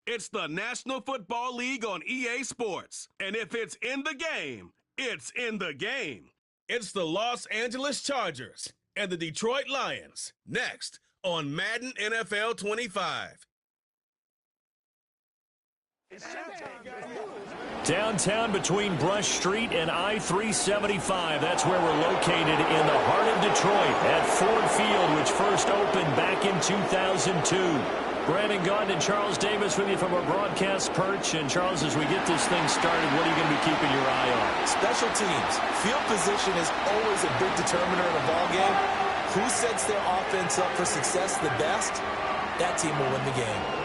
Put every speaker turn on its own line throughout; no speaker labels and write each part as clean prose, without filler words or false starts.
It's the National Football League on EA Sports. And if it's in the game, it's in the game. It's the Los Angeles Chargers and the Detroit Lions. Next on Madden NFL 25.
Downtown between Brush Street and I-375. That's where we're located in the heart of Detroit at Ford Field, which first opened back in 2002. Brandon Gaudin and Charles Davis with you from our broadcast perch. And, Charles, as we get this thing started, what are you going to be keeping your eye on?
Special teams. Field position is always a big determiner in a ball game. Who sets their offense up for success the best, that team will win the game.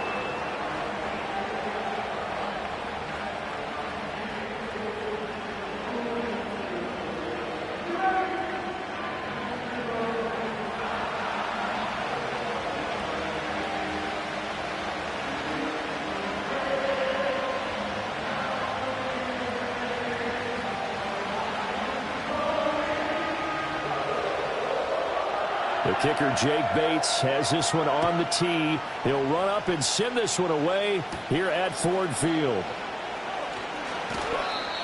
The kicker, Jake Bates, has this one on the tee. He'll run up and send this one away here at Ford Field.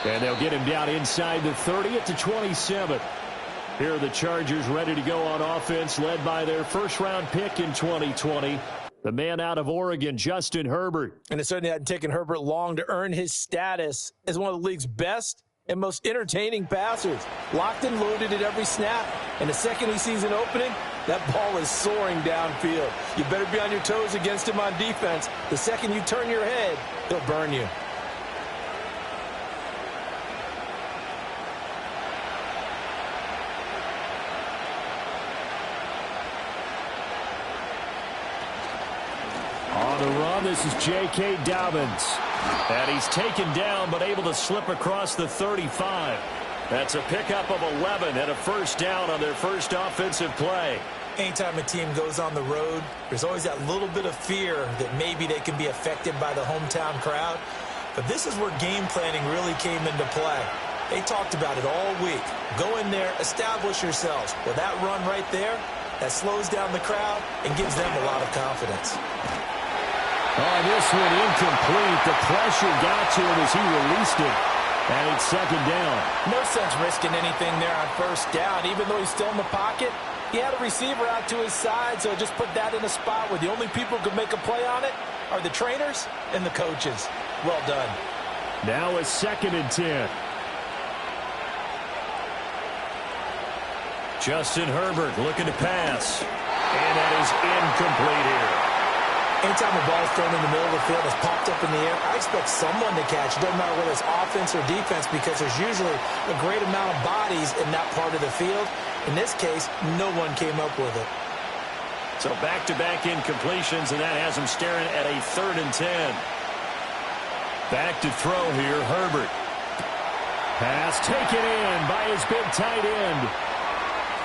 And they'll get him down inside the 30 at the 27. Here are the Chargers ready to go on offense, led by their first-round pick in 2020, the man out of Oregon, Justin Herbert.
And it certainly hadn't taken Herbert long to earn his status as one of the league's best and most entertaining passers. Locked and loaded at every snap. And the second he sees an opening, that ball is soaring downfield. You better be on your toes against him on defense. The second you turn your head, he'll burn you.
On the run, this is J.K. Dobbins. And he's taken down, but able to slip across the 35. That's a pickup of 11 and a first down on their first offensive play.
Anytime a team goes on the road, there's always that little bit of fear that maybe they can be affected by the hometown crowd. But this is where game planning really came into play. They talked about it all week. Go in there, establish yourselves. Well, that run right there, that slows down the crowd and gives them a lot of confidence.
Oh, this one incomplete. The pressure got to him as he released it. And it's second down.
No sense risking anything there on first down. Even though he's still in the pocket, he had a receiver out to his side, so just put that in a spot where the only people who could make a play on it are the trainers and the coaches. Well done.
Now a 2nd and 10. Justin Herbert looking to pass. And that is incomplete here.
Anytime a ball is thrown in the middle of the field, it's popped up in the air, I expect someone to catch. It doesn't matter whether it's offense or defense because there's usually a great amount of bodies in that part of the field. In this case, no one came up with it.
So back-to-back incompletions, and that has him staring at a 3rd and 10. Back to throw here, Herbert. Pass taken in by his big tight end.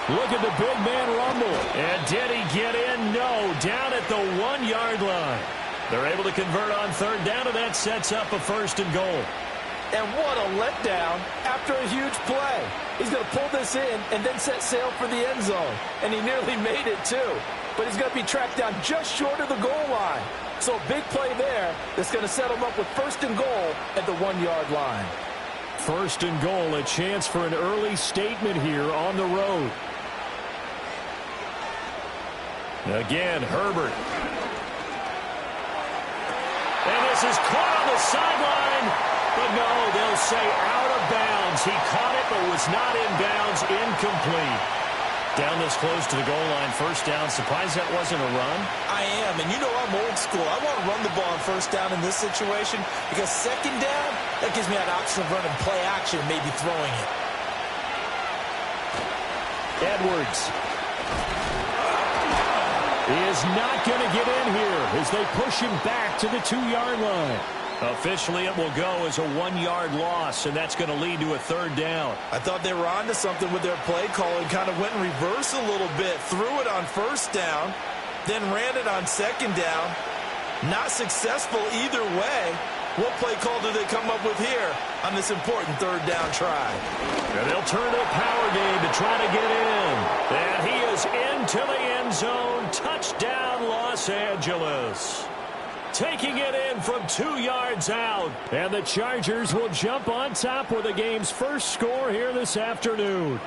Look at the big man rumble. And did he get in? No. Down at the 1-yard line. They're able to convert on 3rd down, and that sets up a 1st and goal.
And what a letdown after a huge play. He's going to pull this in and then set sail for the end zone. And he nearly made it, too. But he's going to be tracked down just short of the goal line. So a big play there that's going to set him up with 1st and goal at the 1-yard line.
1st and goal, a chance for an early statement here on the road. Again, Herbert. And this is caught on the sideline. But no, they'll say out of bounds. He caught it, but was not in bounds. Incomplete. Down this close to the goal line. 1st down. Surprised that wasn't a run?
I am. And you know I'm old school. I want to run the ball on 1st down in this situation because 2nd down, that gives me an option of running play action, maybe throwing it.
Edwards is not going to get in here as they push him back to the 2-yard line. Officially, it will go as a 1-yard loss, and that's going to lead to a 3rd down.
I thought they were onto something with their play call and kind of went in reverse a little bit. Threw it on 1st down, then ran it on 2nd down. Not successful either way. What play call do they come up with here on this important 3rd down try?
And they'll turn to a power game to try to get in. And he is into the end zone. Touchdown, Los Angeles. taking it in from 2 yards out. And the Chargers will jump on top with the game's first score here this afternoon.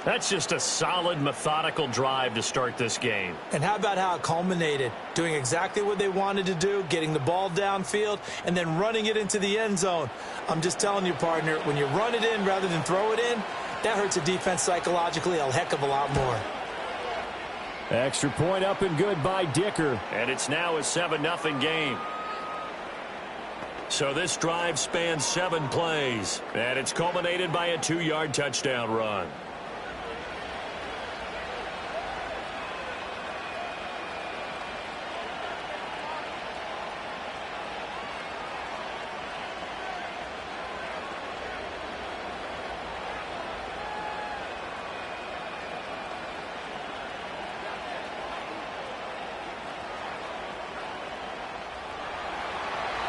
That's just a solid, methodical drive to start this game.
And how about how it culminated? Doing exactly what they wanted to do, getting the ball downfield, and then running it into the end zone. I'm just telling you, partner, when you run it in rather than throw it in, that hurts a defense psychologically a heck of a lot more.
Extra point up and good by Dicker. And it's now a 7-0 game. So this drive spans 7 plays. And it's culminated by a 2-yard touchdown run.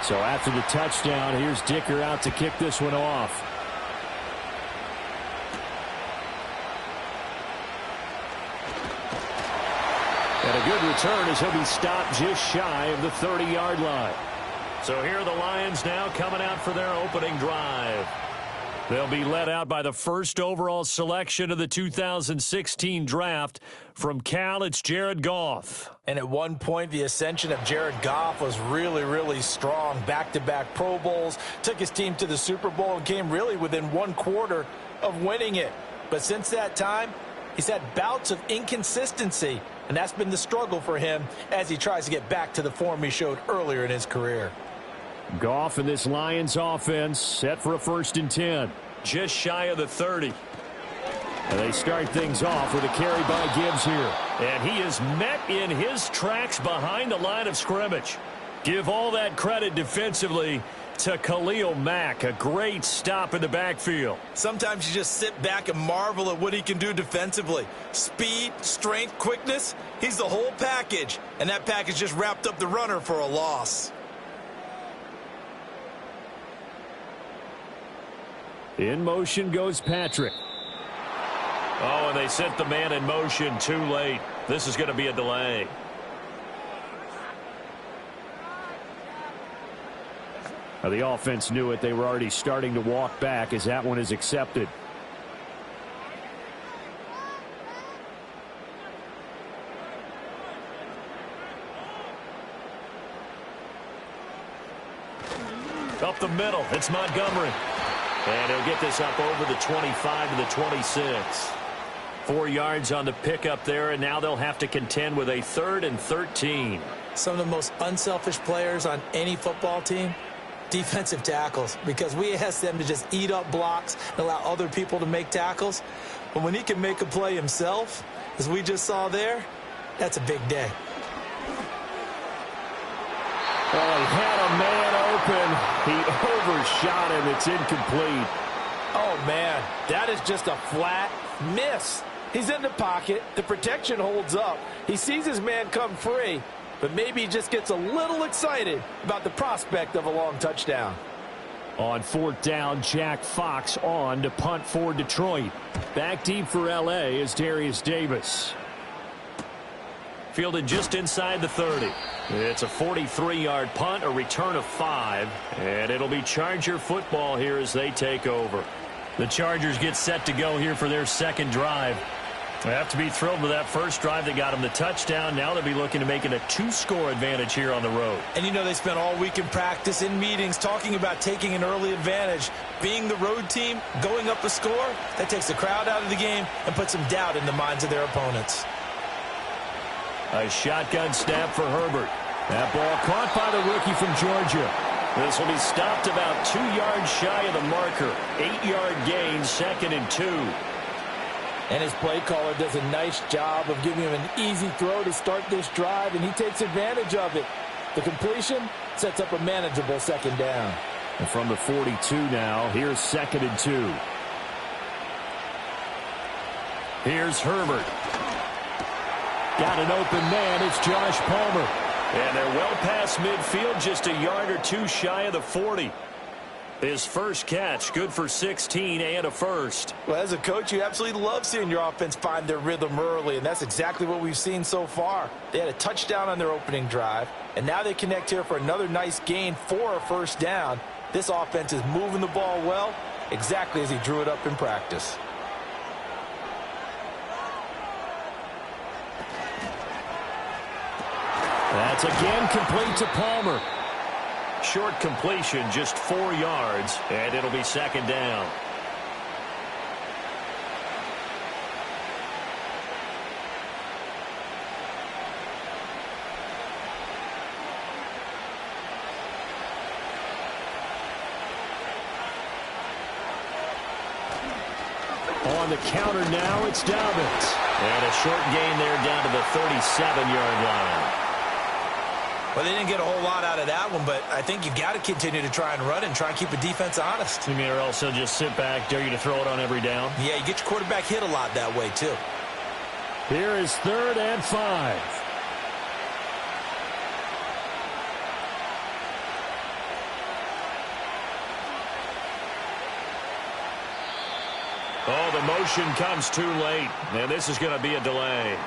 So after the touchdown, here's Dicker out to kick this one off. And a good return as he'll be stopped just shy of the 30-yard line. So here are the Lions now coming out for their opening drive. They'll be led out by the first overall selection of the 2016 draft. From Cal, it's Jared Goff.
And at one point, the ascension of Jared Goff was really, really strong. Back-to-back Pro Bowls, took his team to the Super Bowl and came really within 1 quarter of winning it. But since that time, he's had bouts of inconsistency, and that's been the struggle for him as he tries to get back to the form he showed earlier in his career.
Goff and this Lions offense set for a 1st and 10. Just shy of the 30. And they start things off with a carry by Gibbs here. And he is met in his tracks behind the line of scrimmage. Give all that credit defensively to Khalil Mack. A great stop in the backfield.
Sometimes you just sit back and marvel at what he can do defensively. Speed, strength, quickness, he's the whole package. And that package just wrapped up the runner for a loss.
In motion goes Patrick. Oh, and they sent the man in motion too late. This is going to be a delay. Now, the offense knew it. They were already starting to walk back as that one is accepted. Up the middle, it's Montgomery. And he'll get this up over the 25 to the 26. 4 yards on the pickup there, and now they'll have to contend with a 3rd and 13.
Some of the most unselfish players on any football team, defensive tackles, because we ask them to just eat up blocks and allow other people to make tackles. But when he can make a play himself, as we just saw there, that's a big day.
Oh, he had a man open. He overshot him. It's incomplete.
Oh, man, that is just a flat miss. He's in the pocket. The protection holds up. He sees his man come free, but maybe he just gets a little excited about the prospect of a long touchdown.
On 4th down, Jack Fox on to punt for Detroit. Back deep for L.A. is Darius Davis. Fielded just inside the 30. It's a 43-yard punt, a return of 5, and it'll be Charger football here as they take over. The Chargers get set to go here for their 2nd drive. They have to be thrilled with that first drive that got them the touchdown. Now they'll be looking to make it a 2-score advantage here on the road.
And you know they spent all week in practice, in meetings, talking about taking an early advantage. Being the road team, going up a score, that takes the crowd out of the game and puts some doubt in the minds of their opponents.
A shotgun snap for Herbert. That ball caught by the rookie from Georgia. This will be stopped about 2 yards shy of the marker. 8-yard gain, 2nd and 2.
And his play caller does a nice job of giving him an easy throw to start this drive, and he takes advantage of it. The completion sets up a manageable 2nd down.
And from the 42 now, here's 2nd and 2. Here's Herbert. Got an open man. It's Josh Palmer. And they're well past midfield, just a yard or two shy of the 40. His first catch, good for 16 and a first.
Well, as a coach, you absolutely love seeing your offense find their rhythm early, and that's exactly what we've seen so far. They had a touchdown on their opening drive, and now they connect here for another nice gain for a first down. This offense is moving the ball well, exactly as he drew it up in practice.
That's again complete to Palmer. Short completion, just 4 yards, and it'll be second down. On the counter now, it's Dobbins. And a short gain there down to the 37-yard line.
Well, they didn't get a whole lot out of that one, but I think you got to continue to try and run and try and keep the defense honest.
You mean or else he'll just sit back, dare you to throw it on every down?
Yeah, you get your quarterback hit a lot that way, too.
Here is 3rd and 5. Oh, the motion comes too late, and this is going to be a delay.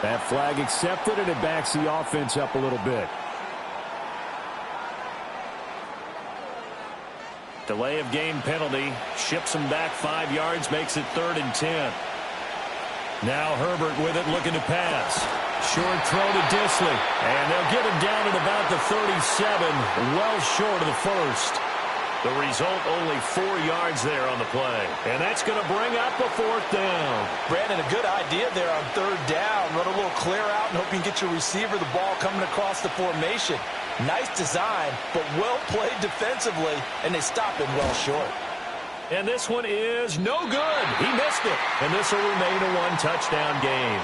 That flag accepted, and it backs the offense up a little bit. Delay of game penalty. Ships him back 5 yards, makes it 3rd and 10. Now Herbert with it, looking to pass. Short throw to Disley. And they'll get him down at about the 37, well short of the first. The result, only 4 yards there on the play. And that's going to bring up a 4th down.
Brandon, a good idea there on 3rd down. Run a little clear out and hope you can get your receiver the ball coming across the formation. Nice design, but well played defensively, and they stop him well short.
And this one is no good. He missed it. And this will remain a 1-touchdown game.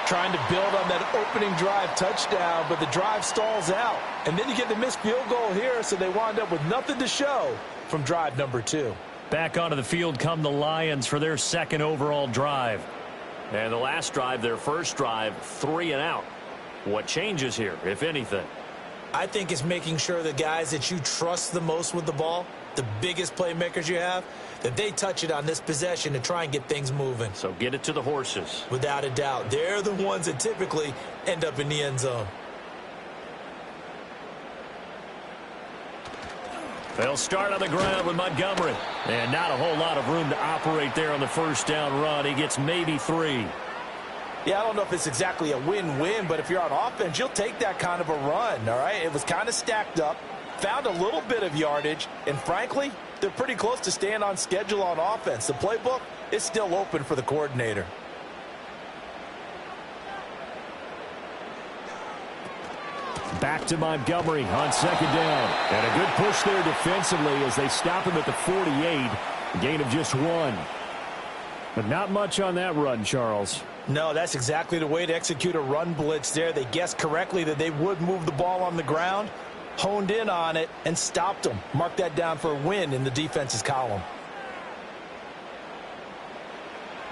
Trying to build on that opening drive touchdown, but the drive stalls out. And then you get the missed field goal here, so they wind up with nothing to show from drive number 2.
Back onto the field come the Lions for their 2nd overall drive. And the last drive, their first drive, 3 and out. What changes here, if anything?
I think it's making sure the guys that you trust the most with the ball, the biggest playmakers you have, that they touch it on this possession to try and get things moving.
So get it to the horses.
Without a doubt. They're the ones that typically end up in the end zone.
They'll start on the ground with Montgomery. And not a whole lot of room to operate there on the first down run. He gets maybe 3.
Yeah, I don't know if it's exactly a win-win, but if you're on offense, you'll take that kind of a run, all right? It was kind of stacked up, found a little bit of yardage, and frankly, they're pretty close to staying on schedule on offense. The playbook is still open for the coordinator.
Back to Montgomery on 2nd down. And a good push there defensively as they stop him at the 48. A gain of just 1. But not much on that run, Charles.
No, that's exactly the way to execute a run blitz there. They guessed correctly that they would move the ball on the ground, honed in on it, and stopped them. Mark that down for a win in the defense's column.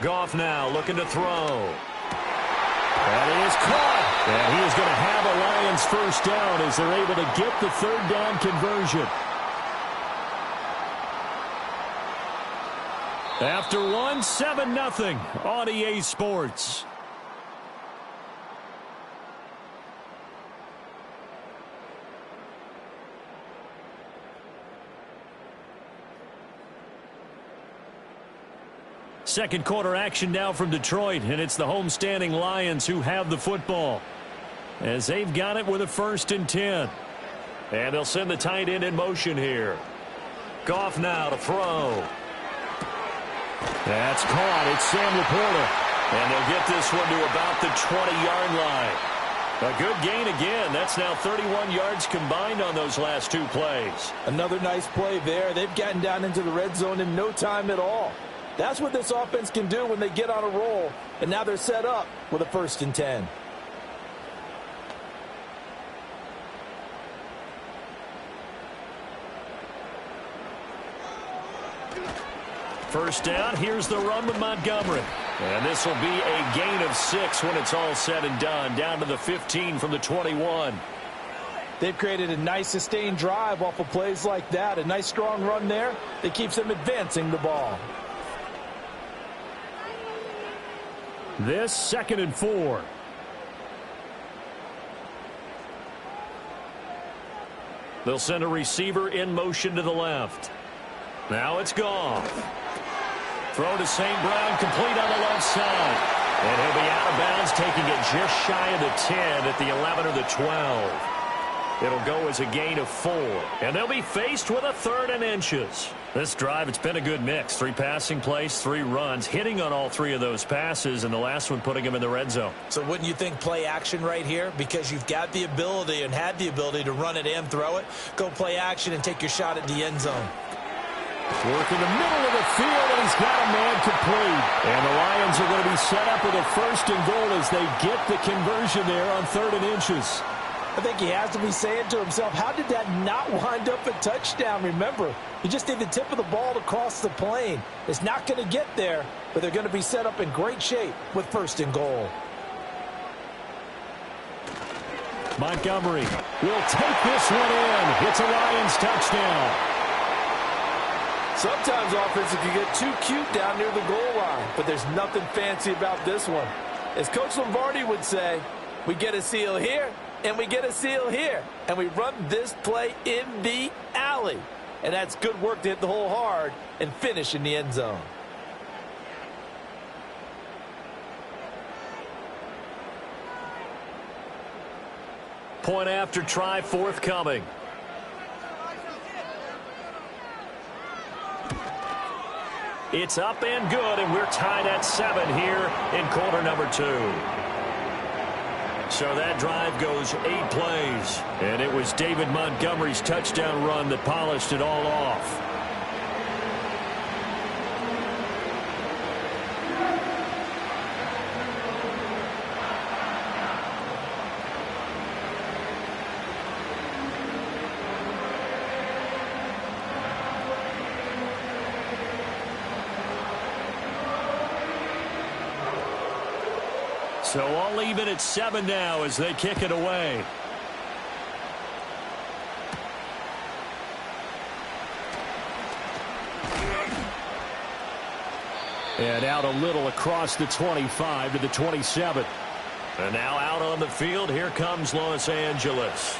Goff now looking to throw. That is caught. And he is going to have a Lions first down as they're able to get the 3rd down conversion. After 1, 7-0 on EA Sports. Second quarter action now from Detroit, and it's the homestanding Lions who have the football as they've got it with a 1st and 10. And they'll send the tight end in motion here. Goff now to throw. That's caught. It's Sam Laporta. And they'll get this one to about the 20-yard line. A good gain again. That's now 31 yards combined on those last 2 plays.
Another nice play there. They've gotten down into the red zone in no time at all. That's what this offense can do when they get on a roll. And now they're set up with a 1st and 10.
First down, here's the run with Montgomery. And this will be a gain of 6 when it's all said and done, down to the 15 from the 21.
They've created a nice sustained drive off of plays like that. A nice strong run there that keeps them advancing the ball.
This 2nd and 4. They'll send a receiver in motion to the left. Now it's Goff. Throw to St. Brown, complete on the left side. And he'll be out of bounds, taking it just shy of the 10 at the 11 or the 12. It'll go as a gain of 4. And they'll be faced with a 3rd and inches. This drive, it's been a good mix. 3 passing plays, 3 runs, hitting on all 3 of those passes, and the last one putting him in the red zone.
So wouldn't you think play action right here? Because you've got the ability and had the ability to run it and throw it. Go play action and take your shot at the end zone.
Work in the middle of the field, and he's got a man complete. And the Lions are going to be set up with a 1st and goal as they get the conversion there on 3rd and inches.
I think he has to be saying to himself, how did that not wind up a touchdown? Remember, you just need the tip of the ball to cross the plane. It's not going to get there, but they're going to be set up in great shape with 1st and goal.
Montgomery will take this one in. It's a Lions touchdown.
Sometimes offenses can get too cute down near the goal line, but there's nothing fancy about this one. As Coach Lombardi would say, we get a seal here, and we get a seal here, and we run this play in the alley. And that's good work to hit the hole hard and finish in the end zone.
Point after try forthcoming. It's up and good, and we're tied at 7 here in quarter number 2. So that drive goes 8 plays, and it was David Montgomery's touchdown run that polished it all off. So all even at 7 now as they kick it away. And out a little across the 25 to the 27. And now out on the field, here comes Los Angeles.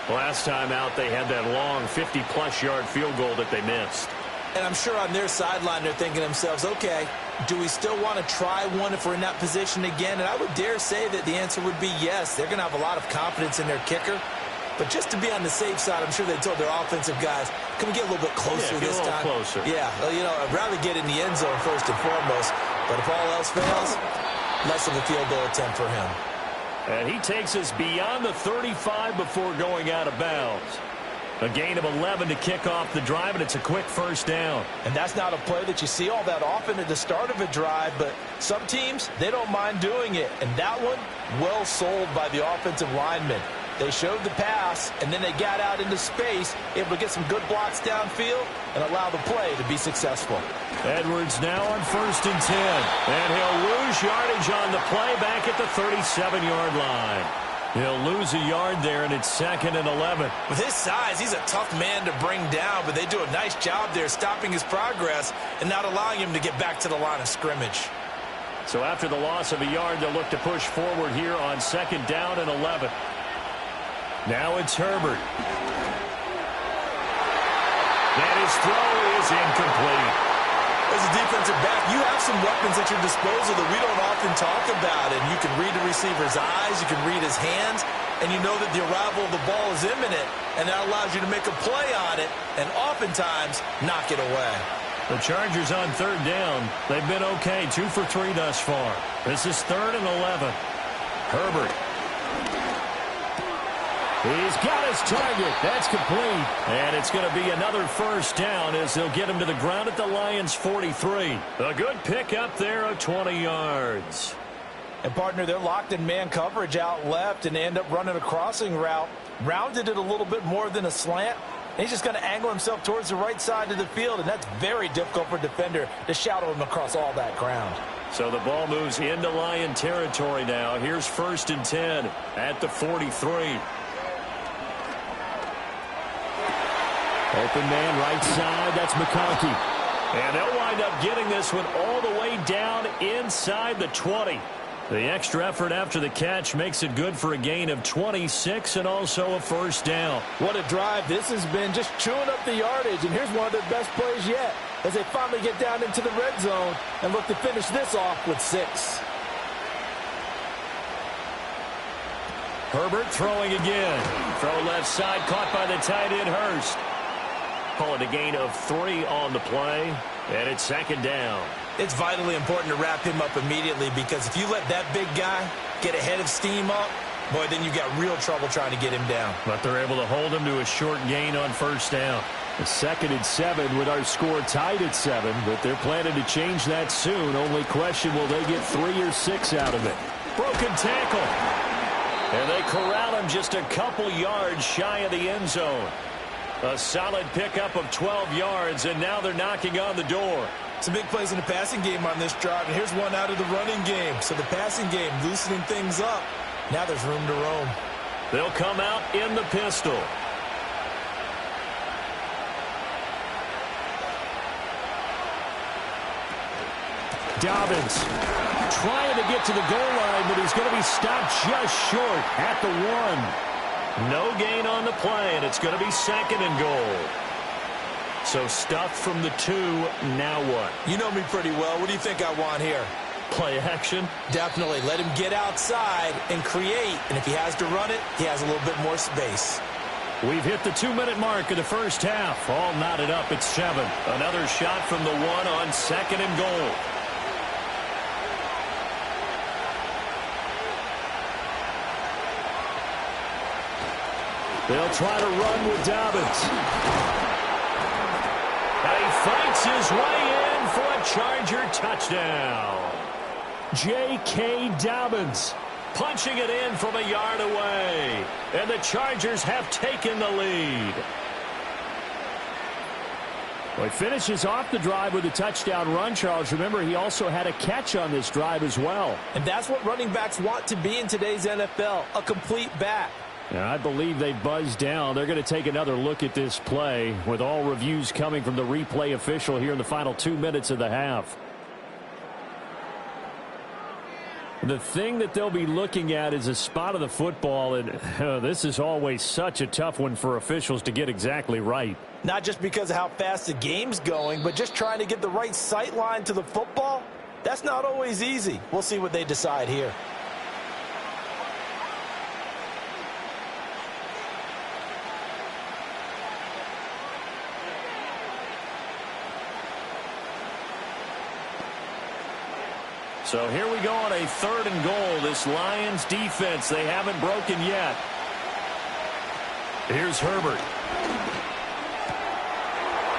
Last time out, they had that long 50-plus yard field goal that they missed.
And I'm sure on their sideline they're thinking to themselves, okay, do we still want to try one if we're in that position again? And I would dare say that the answer would be yes. They're going to have a lot of confidence in their kicker. But just to be on the safe side, I'm sure they told their offensive guys, can we get a little bit closer this time?
Closer.
Yeah, well, you know, I'd rather get in the end zone first and foremost. But if all else fails, less of a field goal attempt for him.
And he takes us beyond the 35 before going out of bounds. A gain of 11 to kick off the drive, and it's a quick 1st down.
And that's not a play that you see all that often at the start of a drive, but some teams, they don't mind doing it. And that one, well sold by the offensive lineman. They showed the pass, and then they got out into space, able to get some good blocks downfield and allow the play to be successful.
Edwards now on 1st and 10. And he'll lose yardage on the play back at the 37-yard line. He'll lose a yard there, and it's 2nd and 11.
With his size, he's a tough man to bring down, but they do a nice job there stopping his progress and not allowing him to get back to the line of scrimmage.
So after the loss of a yard, they'll look to push forward here on 2nd down and 11. Now it's Herbert. And his throw is incomplete.
As a defensive back, you have some weapons at your disposal that we don't often talk about. And you can read the receiver's eyes, you can read his hands, and you know that the arrival of the ball is imminent, and that allows you to make a play on it and oftentimes knock it away.
The Chargers on 3rd down. They've been okay, 2 for 3 thus far. This is 3rd and 11. Herbert. He's got his target. That's complete. And it's going to be another 1st down as they'll get him to the ground at the Lions' 43. A good pickup there of 20 yards.
And, partner, they're locked in man coverage out left, and they end up running a crossing route. Rounded it a little bit more than a slant. And he's just going to angle himself towards the right side of the field, and that's very difficult for a defender to shadow him across all that ground.
So the ball moves into Lion territory now. Here's 1st and 10 at the 43.
Open man right side. That's McConkey.
And they'll wind up getting this one all the way down inside the 20. The extra effort after the catch makes it good for a gain of 26 and also a 1st down.
What a drive this has been, just chewing up the yardage. And here's one of their best plays yet as they finally get down into the red zone and look to finish this off with 6.
Herbert throwing again. Throw left side, caught by the tight end Hurst. Call it a gain of 3 on the play, and it's 2nd down.
It's vitally important to wrap him up immediately because if you let that big guy get ahead of steam up, boy, then you've got real trouble trying to get him down.
But they're able to hold him to a short gain on 1st down.
A 2nd and 7 with our score tied at 7, but they're planning to change that soon. Only question, will they get 3 or 6 out of it?
Broken tackle. And they corral him just a couple yards shy of the end zone. A solid pickup of 12 yards, and now they're knocking on the door.
Some big plays in the passing game on this drive, and here's one out of the running game. So the passing game loosening things up. Now there's room to roam.
They'll come out in the pistol.
Dobbins trying to get to the goal line, but he's going to be stopped just short at the 1.
No gain on the play, and it's going to be 2nd and goal. So stuffed from the 2, now what?
You know me pretty well. What do you think I want here?
Play action?
Definitely. Let him get outside and create, and if he has to run it, he has a little bit more space.
We've hit the 2-minute mark of the first half. All knotted up at 7. Another shot from the 1 on 2nd and goal.
They'll try to run with Dobbins.
And he fights his way in for a Charger touchdown.
J.K. Dobbins
punching it in from a yard away. And the Chargers have taken the lead.
Well, he finishes off the drive with a touchdown run, Charles. Remember, he also had a catch on this drive as well.
And that's what running backs want to be in today's NFL, a complete back.
And I believe they buzzed down. They're going to take another look at this play with all reviews coming from the replay official here in the final 2 minutes of the half. The thing that they'll be looking at is a spot of the football, and this is always such a tough one for officials to get exactly right.
Not just because of how fast the game's going, but just trying to get the right sight line to the football. That's not always easy. We'll see what they decide here.
So here we go on a 3rd and goal. This Lions defense, they haven't broken yet. Here's Herbert.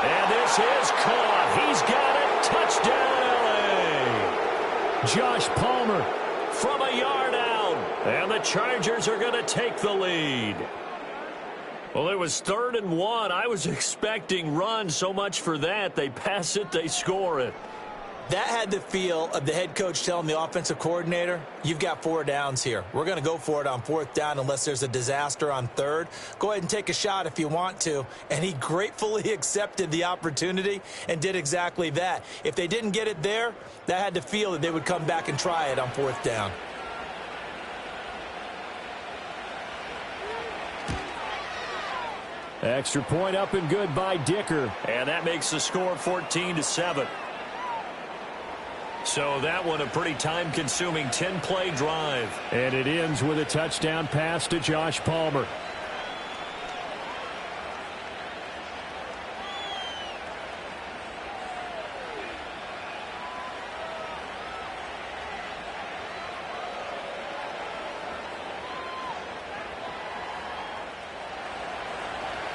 And this is caught. He's got it. Touchdown, L.A.
Josh Palmer
from a yard out. And the Chargers are going to take the lead. Well, it was 3rd and 1. I was expecting run, so much for that. They pass it, they score it.
That had the feel of the head coach telling the offensive coordinator, you've got 4 downs here. We're going to go for it on 4th down unless there's a disaster on 3rd. Go ahead and take a shot if you want to. And he gratefully accepted the opportunity and did exactly that. If they didn't get it there, that had the feel that they would come back and try it on 4th down.
Extra point up and good by Dicker.
And that makes the score 14-7. So that one a pretty time-consuming 10-play drive.
And it ends with a touchdown pass to Josh Palmer.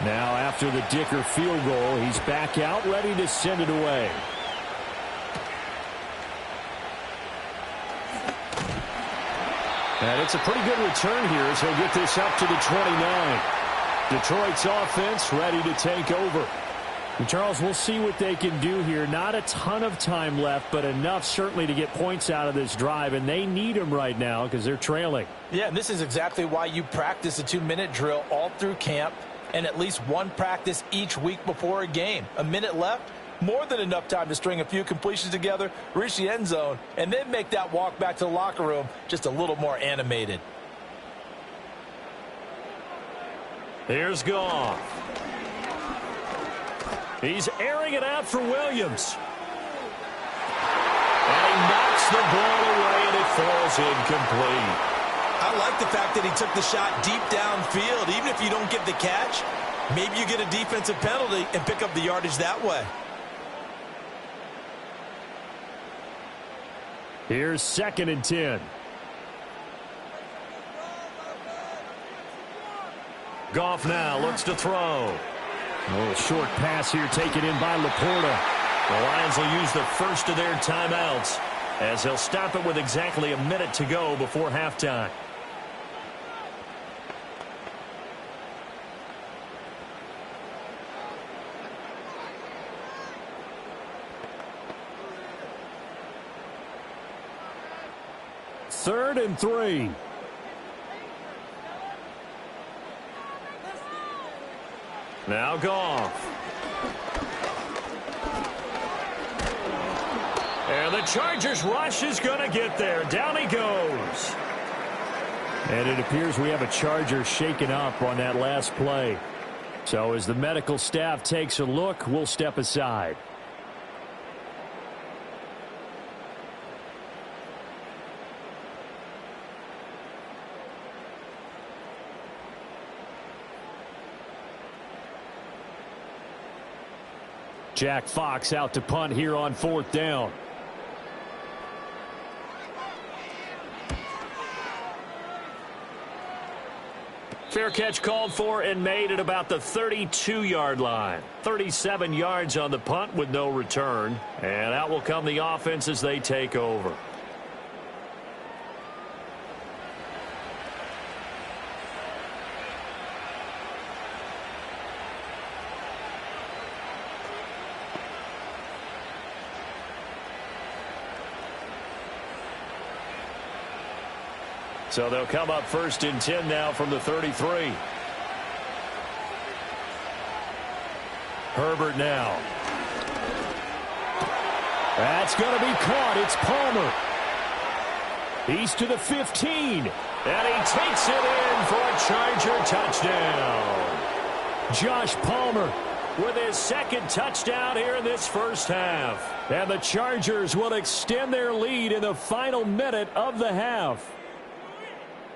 Now after the Dicker field goal, he's back out, ready to send it away. And it's a pretty good return here as he'll get this up to the 29. Detroit's offense ready to take over. Charles, we'll see what they can do here. Not a ton of time left, but enough certainly to get points out of this drive, and they need them right now because they're trailing.
Yeah, and this is exactly why you practice a 2-minute drill all through camp and at least one practice each week before a game. A minute left, more than enough time to string a few completions together, reach the end zone, and then make that walk back to the locker room just a little more animated.
Here's Goff. He's airing it out for Williams. And he knocks the ball away, and it falls incomplete.
I like the fact that he took the shot deep downfield. Even if you don't get the catch, maybe you get a defensive penalty and pick up the yardage that way.
Here's 2nd and 10.
Goff now looks to throw.
A little short pass here taken in by Laporta.
The Lions will use the first of their timeouts as they'll stop it with exactly a minute to go before halftime.
Third and 3.
Now Goff. And the Chargers rush is going to get there. Down he goes.
And it appears we have a Charger shaken up on that last play. So as the medical staff takes a look, we'll step aside. Jack Fox out to punt here on 4th down.
Fair catch called for and made at about the 32-yard line. 37 yards on the punt with no return. And out will come the offense as they take over. So they'll come up 1st and 10 now from the 33.
Herbert now. That's going to be caught. It's Palmer. He's to the 15.
And he takes it in for a Charger touchdown.
Josh Palmer
with his 2nd touchdown here in this first half.
And the Chargers will extend their lead in the final minute of the half.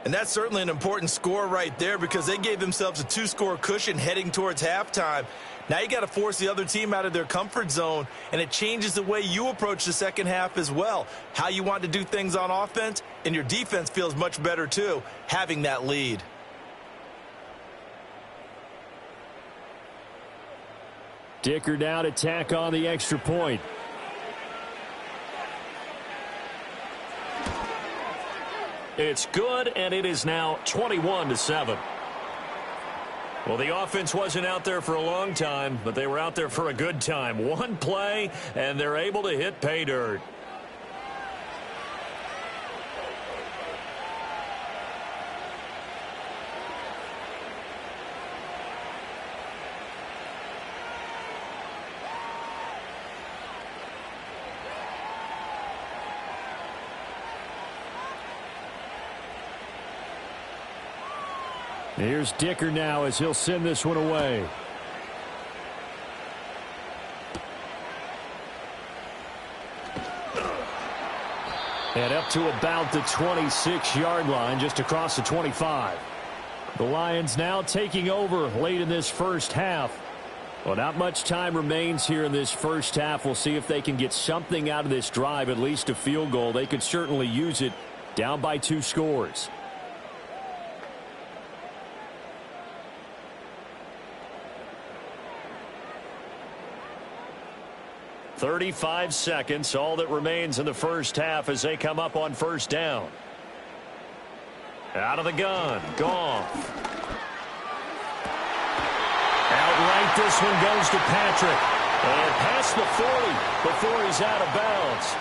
And that's certainly an important score right there because they gave themselves a 2-score cushion heading towards halftime. Now you got to force the other team out of their comfort zone, and it changes the way you approach the second half as well. How you want to do things on offense, and your defense feels much better too, having that lead.
Dicker down to tack on the extra point.
It's good, and it is now 21-7. Well, the offense wasn't out there for a long time, but they were out there for a good time. One play, and they're able to hit pay dirt.
Here's Dicker now as he'll send this one away. And up to about the 26-yard line, just across the 25. The Lions now taking over late in this first half. Well, not much time remains here in this first half. We'll see if they can get something out of this drive, at least a field goal. They could certainly use it, down by 2 scores.
35 seconds, all that remains in the first half as they come up on 1st down. Out of the gun, Goff. Outright, this one goes to Patrick. And past the 40 before he's out of bounds.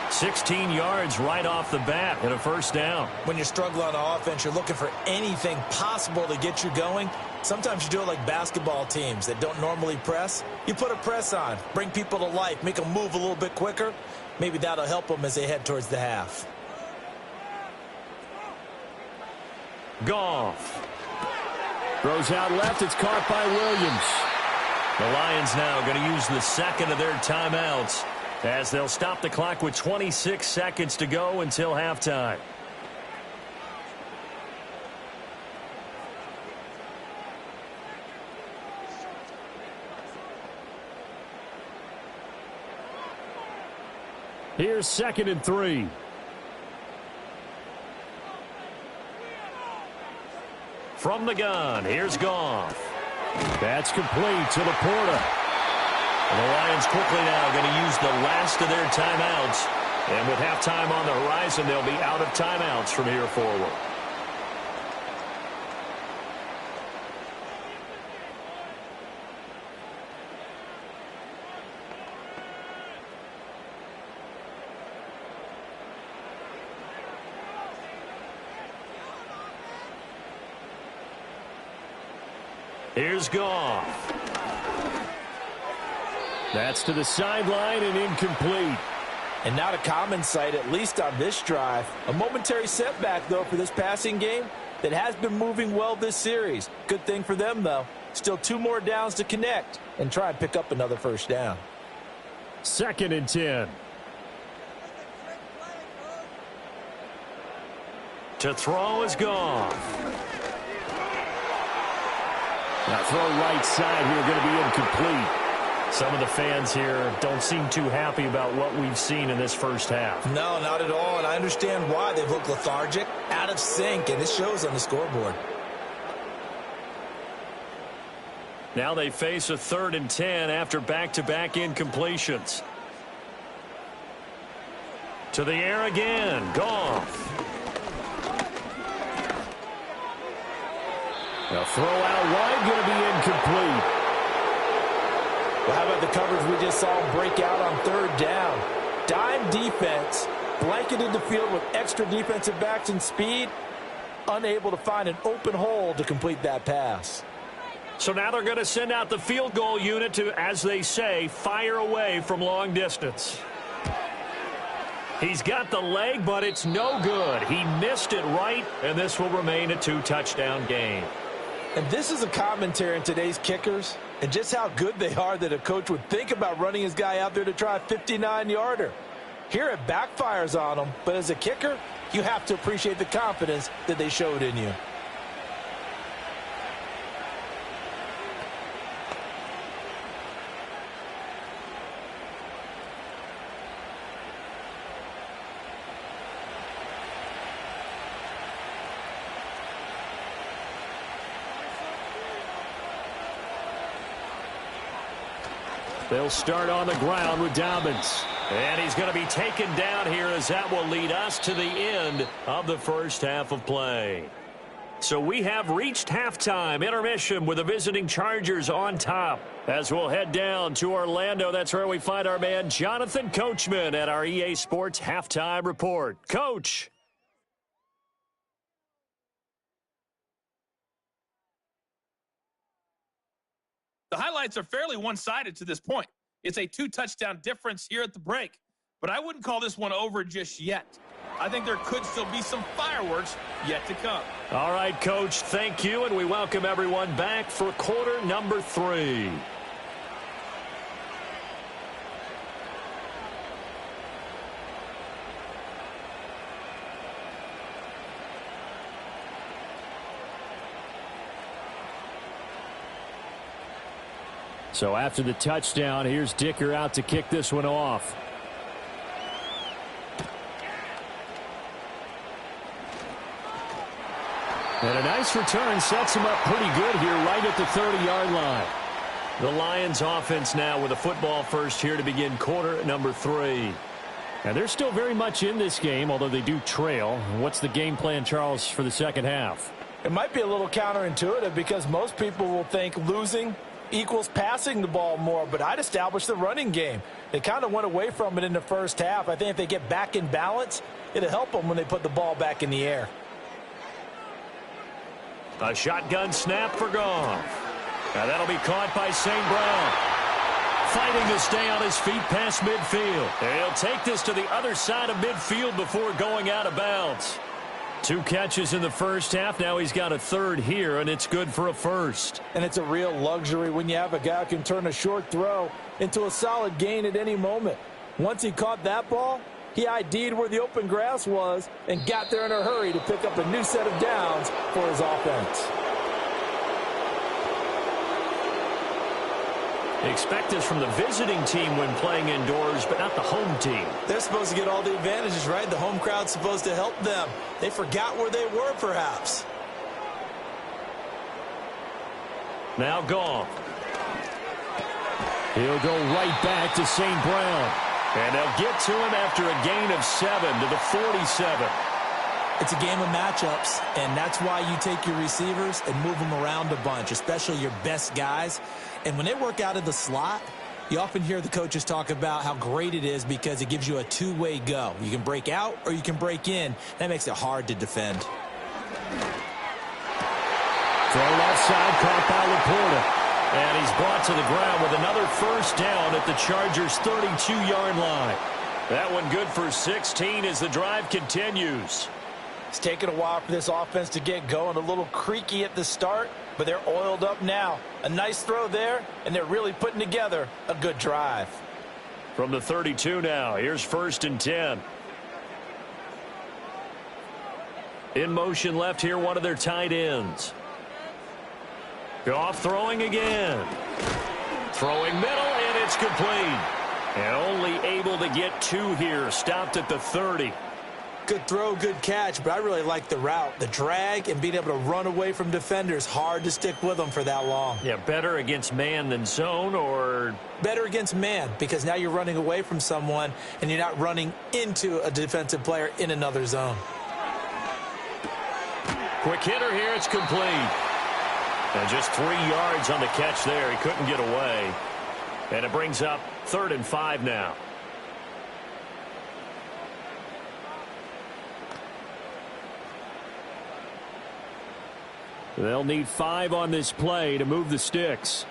16 yards right off the bat and a first down.
When you're struggling on offense, you're looking for anything possible to get you going. Sometimes you do it like basketball teams that don't normally press. You put a press on, bring people to life, make them move a little bit quicker. Maybe that'll help them as they head towards the half.
Goff.
Throws out left. It's caught by Williams.
The Lions now going to use the second of their timeouts as they'll stop the clock with 26 seconds to go until halftime.
Here's 2nd and 3.
From the gun, here's Goff.
That's complete to Laporta.
And the Lions quickly now going to use the last of their timeouts. And with halftime on the horizon, they'll be out of timeouts from here forward. Here's Goff.
That's to the sideline and incomplete.
And not a common sight, at least on this drive. A momentary setback, though, for this passing game that has been moving well this series. Good thing for them, though. Still 2 more downs to connect and try and pick up another first down.
2nd and 10.
To throw is Goff.
Now throw right side here, going to be incomplete.
Some of the fans here don't seem too happy about what we've seen in this first half.
No, not at all, and I understand why. They've looked lethargic, out of sync, and it shows on the scoreboard.
Now they face a 3rd and 10 after back-to-back incompletions. To the air again, Goff.
Now throw out wide, going to be incomplete.
Well, how about the coverage we just saw break out on 3rd down? Dime defense, blanketed the field with extra defensive backs and speed, unable to find an open hole to complete that pass.
So now they're going to send out the field goal unit to, as they say, fire away from long distance. He's got the leg, but it's no good. He missed it right, and this will remain a 2-touchdown game.
And this is a commentary on today's kickers and just how good they are that a coach would think about running his guy out there to try a 59-yarder. Here it backfires on him, but as a kicker, you have to appreciate the confidence that they showed in you.
They'll start on the ground with Dobbins.
And he's going to be taken down here as that will lead us to the end of the first half of play. So we have reached halftime intermission with the visiting Chargers on top. As we'll head down to Orlando, that's where we find our man Jonathan Coachman at our EA Sports Halftime Report. Coach.
The highlights are fairly one-sided to this point. It's a 2-touchdown difference here at the break, but I wouldn't call this one over just yet. I think there could still be some fireworks yet to come.
All right, Coach, thank you, and we welcome everyone back for quarter number 3.
So after the touchdown, here's Dicker out to kick this one off. And a nice return sets him up pretty good here right at the 30-yard line.
The Lions offense now with a football first here to begin quarter number 3.
And they're still very much in this game, although they do trail. What's the game plan, Charles, for the second half?
It might be a little counterintuitive because most people will think losing equals passing the ball more, but I'd establish the running game. They kind of went away from it in the first half. I think if they get back in balance, it'll help them when they put the ball back in the air.
A shotgun snap for Goff. Now that'll be caught by St. Brown. Fighting to stay on his feet past midfield. And he'll take this to the other side of midfield before going out of bounds. 2 catches in the first half. Now he's got a third here, and it's good for a first.
And it's a real luxury when you have a guy who can turn a short throw into a solid gain at any moment. Once he caught that ball, he ID'd where the open grass was and got there in a hurry to pick up a new set of downs for his offense.
Expect this from the visiting team when playing indoors, but not the home team.
They're supposed to get all the advantages, right? The home crowd's supposed to help them. They forgot where they were, perhaps.
Now Goff.
He'll go right back to St. Brown.
And they'll get to him after a gain of 7 to the 47.
It's a game of matchups, and that's why you take your receivers and move them around a bunch, especially your best guys. And when they work out of the slot, you often hear the coaches talk about how great it is because it gives you a two-way go. You can break out or you can break in. That makes it hard to defend.
Thrown offside, caught by Laporta.
And he's brought to the ground with another first down at the Chargers' 32-yard line. That one good for 16 as the drive continues.
It's taken a while for this offense to get going. A little creaky at the start, but they're oiled up now. A nice throw there, and they're really putting together a good drive.
From the 32 now, here's 1st and 10. In motion left here, one of their tight ends. Goff throwing again. Throwing middle, and it's complete. And only able to get 2 here. Stopped at the 30.
Good throw, good catch, but I really like the route. The drag and being able to run away from defenders. Hard to stick with them for that long.
Yeah, better against man than zone, or?
Better against man, because now you're running away from someone and you're not running into a defensive player in another zone.
Quick hitter here, it's complete. And just 3 yards on the catch there. He couldn't get away. And it brings up 3rd and 5 now.
They'll need 5 on this play to move the sticks.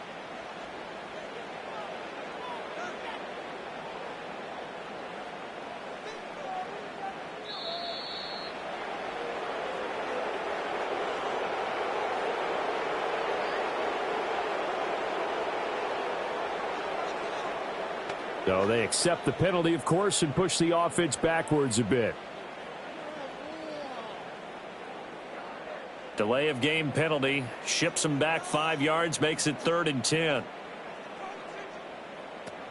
So they accept the penalty, of course, and push the offense backwards a bit.
Delay of game penalty. Ships them back 5 yards, makes it 3rd and 10.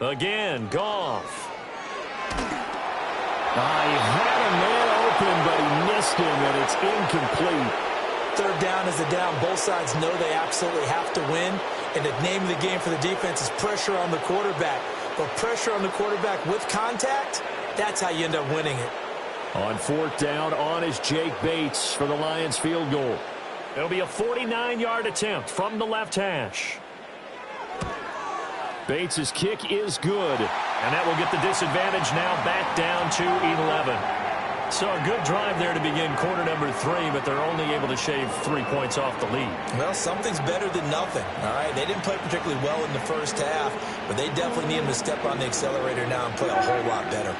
Again, Goff.
He had a man open, but he missed him, and it's incomplete.
3rd down is a down. Both sides know they absolutely have to win. And the name of the game for the defense is pressure on the quarterback. But pressure on the quarterback with contact, that's how you end up winning it.
On 4th down, on is Jake Bates for the Lions field goal.
It'll be a 49-yard attempt from the left hash.
Bates' kick is good.
And that will get the disadvantage now back down to 11. So a good drive there to begin quarter number 3, but they're only able to shave 3 points off the lead.
Well, something's better than nothing, all right? They didn't play particularly well in the first half, but they definitely need them to step on the accelerator now and play a whole lot better.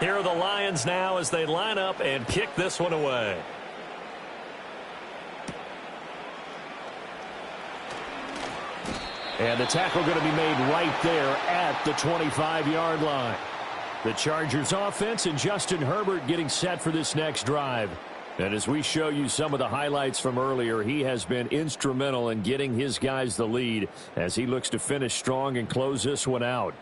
Here are the Lions now as they line up and kick this one away.
And the tackle going to be made right there at the 25-yard line. The Chargers offense and Justin Herbert getting set for this next drive. And as we show you some of the highlights from earlier, he has been instrumental in getting his guys the lead as he looks to finish strong and close this one out.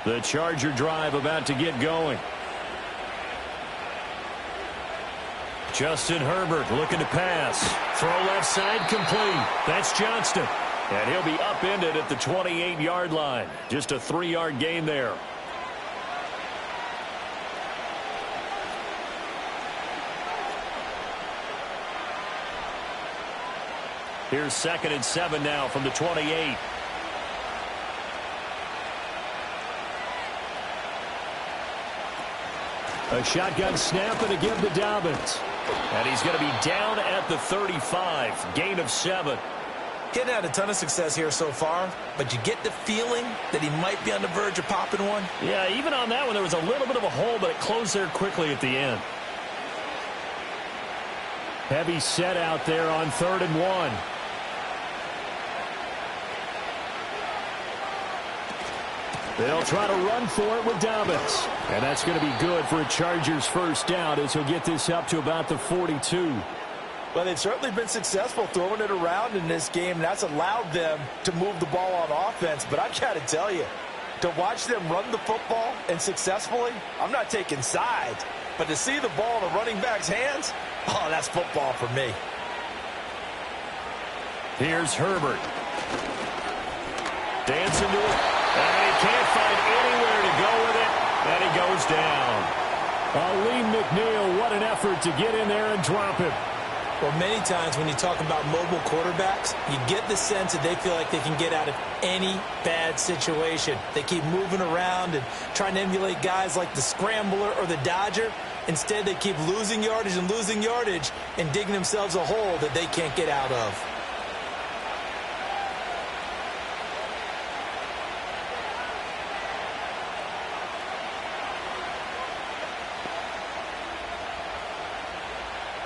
The Charger drive about to get going. Justin Herbert looking to pass. Throw left side complete. That's Johnston. And he'll be upended at the 28-yard line. Just a 3-yard gain there. Here's 2nd and 7 now from the 28. A shotgun snap and a give to Dobbins. And he's going to be down at the 35. Gain of 7.
Getting had a ton of success here so far, but you get the feeling that he might be on the verge of popping one.
Yeah, even on that one, there was a little bit of a hole, but it closed there quickly at the end. Heavy set out there on 3rd and 1. They'll try to run for it with Dobbins. And that's going to be good for a Chargers first down as he'll get this up to about the 42.
Well, they've certainly been successful throwing it around in this game, and that's allowed them to move the ball on offense. But I got to tell you, to watch them run the football and successfully, I'm not taking sides. But to see the ball in the running back's hands, oh, that's football for me.
Here's Herbert. Dancing to it. And he can't find anywhere to go with it. And he goes down. Lee McNeil, what an effort to get in there and drop him.
Well, many times when you talk about mobile quarterbacks, you get the sense that they feel like they can get out of any bad situation. They keep moving around and trying to emulate guys like the Scrambler or the Dodger. Instead, they keep losing yardage and digging themselves a hole that they can't get out of.